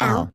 Ow.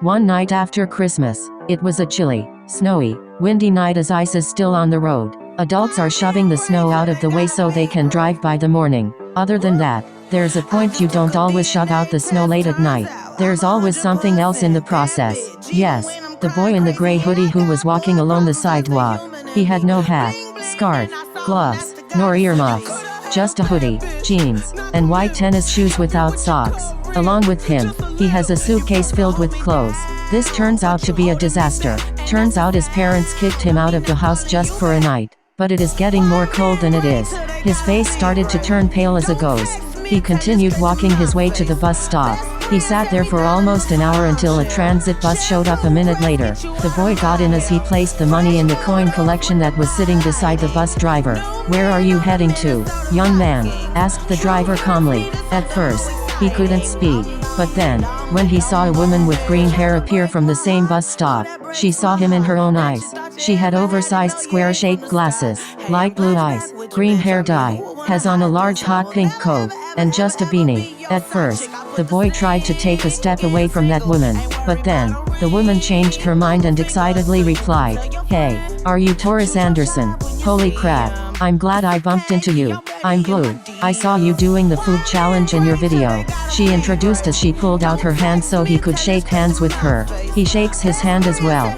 One night after Christmas, it was a chilly, snowy, windy night as ice is still on the road. Adults are shoving the snow out of the way so they can drive by the morning. Other than that, there's a point you don't always shove out the snow late at night. There's always something else in the process. Yes, the boy in the gray hoodie who was walking along the sidewalk. He had no hat, scarf, gloves, nor earmuffs. Just a hoodie, jeans, and white tennis shoes without socks. Along with him, he has a suitcase filled with clothes. This turns out to be a disaster. Turns out his parents kicked him out of the house just for a night. But it is getting more cold than it is. His face started to turn pale as a ghost. He continued walking his way to the bus stop. He sat there for almost an hour until a transit bus showed up a minute later. The boy got in as he placed the money in the coin collection that was sitting beside the bus driver. "Where are you heading to, young man?" asked the driver calmly. At first, he couldn't speak, but then, when he saw a woman with green hair appear from the same bus stop, she saw him in her own eyes. She had oversized square-shaped glasses, light blue eyes, green hair dye, has on a large hot pink coat, and just a beanie. At first, the boy tried to take a step away from that woman, but then, the woman changed her mind and excitedly replied, "Hey, are you Toris Anderson? Holy crap, I'm glad I bumped into you. I'm Bloo. I saw you doing the food challenge in your video." She introduced as she pulled out her hand so he could shake hands with her. He shakes his hand as well.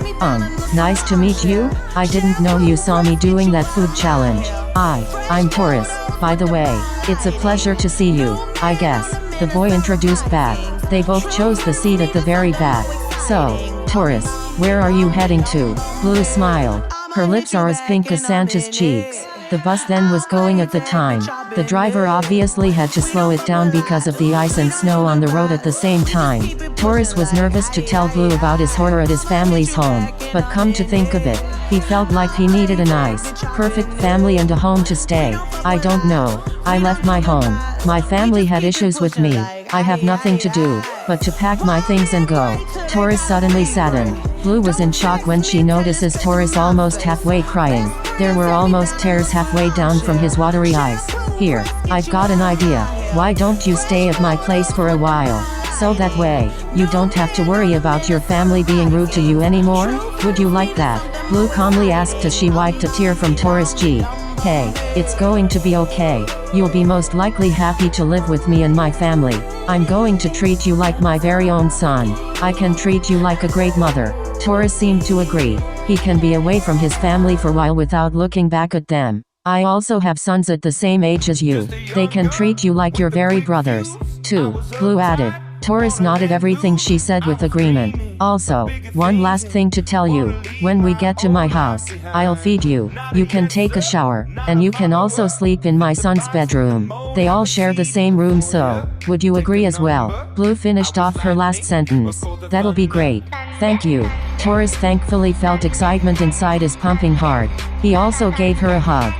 Nice to meet you. I didn't know you saw me doing that food challenge. I'm Toris, by the way. It's a pleasure to see you, I guess. The boy introduced back. They both chose the seat at the very back. "So, Toris, where are you heading to?" Bloo smiled. Her lips are as pink as Santa's cheeks. The bus then was going at the time. The driver obviously had to slow it down because of the ice and snow on the road at the same time. Toris was nervous to tell Bloo about his horror at his family's home, but come to think of it, he felt like he needed a nice, perfect family and a home to stay. "I don't know. I left my home. My family had issues with me. I have nothing to do but to pack my things and go." Toris suddenly saddened. Bloo was in shock when she notices Toris almost halfway crying. There were almost tears halfway down from his watery eyes. "Here, I've got an idea. Why don't you stay at my place for a while? So that way, you don't have to worry about your family being rude to you anymore? Would you like that?" Bloo calmly asked as she wiped a tear from Toris' cheek. "Hey, it's going to be okay. You'll be most likely happy to live with me and my family. I'm going to treat you like my very own son. I can treat you like a great mother." Toris seemed to agree. He can be away from his family for a while without looking back at them. "I also have sons at the same age as you. They can treat you like your very brothers, too," Bloo added. Toris nodded everything she said with agreement. "Also, one last thing to tell you. When we get to my house, I'll feed you. You can take a shower, and you can also sleep in my son's bedroom. They all share the same room, so would you agree as well?" Bloo finished off her last sentence. "That'll be great. Thank you." Toris thankfully felt excitement inside his pumping heart. He also gave her a hug.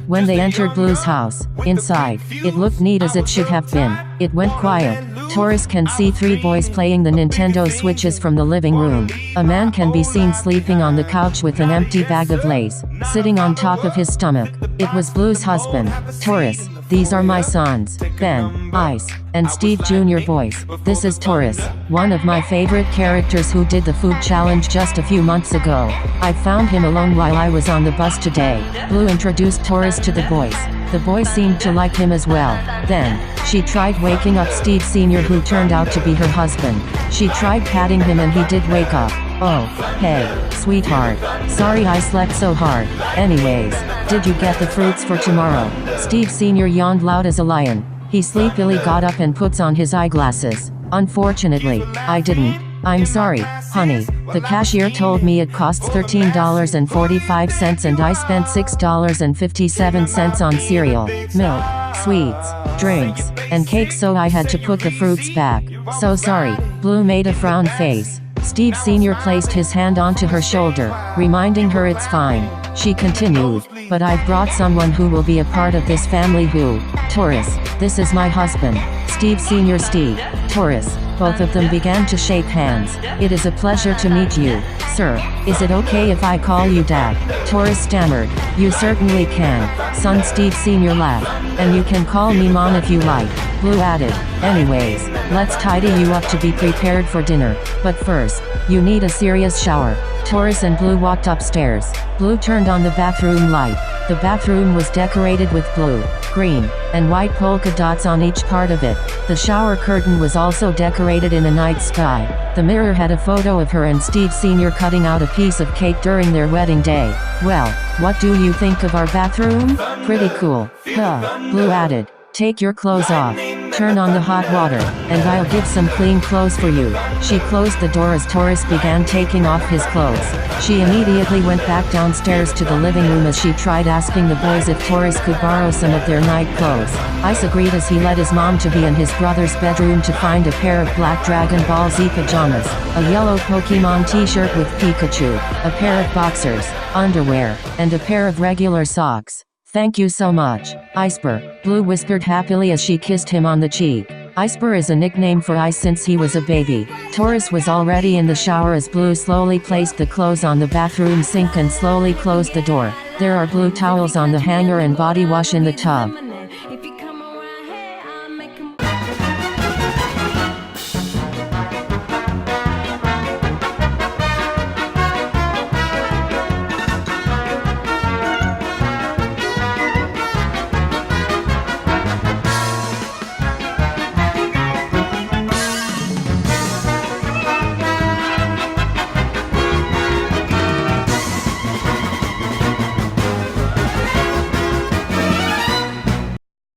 When they entered Bloo's house, inside, it looked neat as it should have been. It went quiet. Toris can see three boys playing the Nintendo Switches from the living room. A man can be seen sleeping on the couch with an empty bag of lace, sitting on top of his stomach. It was Bloo's husband. "Toris, these are my sons, Ben, Ice, and Steve Jr. Boys. This is Toris, one of my favorite characters who did the food challenge just a few months ago. I found him alone while I was on the bus today." Bloo introduced Toris to the boys. The boys seemed to like him as well. Then, she tried waking up Steve Sr., who turned out to be her husband. She tried patting him and he did wake up. "Oh, hey, sweetheart. Sorry I slept so hard. Anyways, did you get the fruits for tomorrow?" Steve Sr. yawned loud as a lion. He sleepily got up and puts on his eyeglasses. "Unfortunately, I didn't. I'm sorry, honey. The cashier told me it costs $13.45 and I spent $6.57 on cereal, milk, sweets, drinks, and cake, so I had to put the fruits back. So sorry." Bloo made a frown face. Steve Sr. placed his hand onto her shoulder, reminding her it's fine. She continued, "But I've brought someone who will be a part of this family who..." "Toris, this is my husband, Steve Sr. Steve. Toris, Both of them began to shake hands. "It is a pleasure to meet you, sir. Is it okay if I call you Dad?" Toris stammered. "You certainly can, son." Steve Sr. laughed. "And you can call me Mom if you like," Bloo added. "Anyways, let's tidy you up to be prepared for dinner. But first, you need a serious shower." Toris and Bloo walked upstairs. Bloo turned on the bathroom light. The bathroom was decorated with blue, green, and white polka dots on each part of it. The shower curtain was also decorated in a night sky. The mirror had a photo of her and Steve Sr. cutting out a piece of cake during their wedding day. "Well, what do you think of our bathroom? Pretty cool, huh?" Bloo added. "Take your clothes off. Turn on the hot water, and I'll give some clean clothes for you." She closed the door as Toris began taking off his clothes. She immediately went back downstairs to the living room as she tried asking the boys if Toris could borrow some of their night clothes. Ice agreed as he led his mom to be in his brother's bedroom to find a pair of black Dragon Ball Z pajamas, a yellow Pokemon t-shirt with Pikachu, a pair of boxers, underwear, and a pair of regular socks. "Thank you so much, Iceberg," Bloo whispered happily as she kissed him on the cheek. Iceberg is a nickname for Ice since he was a baby. Toris was already in the shower as Bloo slowly placed the clothes on the bathroom sink and slowly closed the door. There are blue towels on the hanger and body wash in the tub.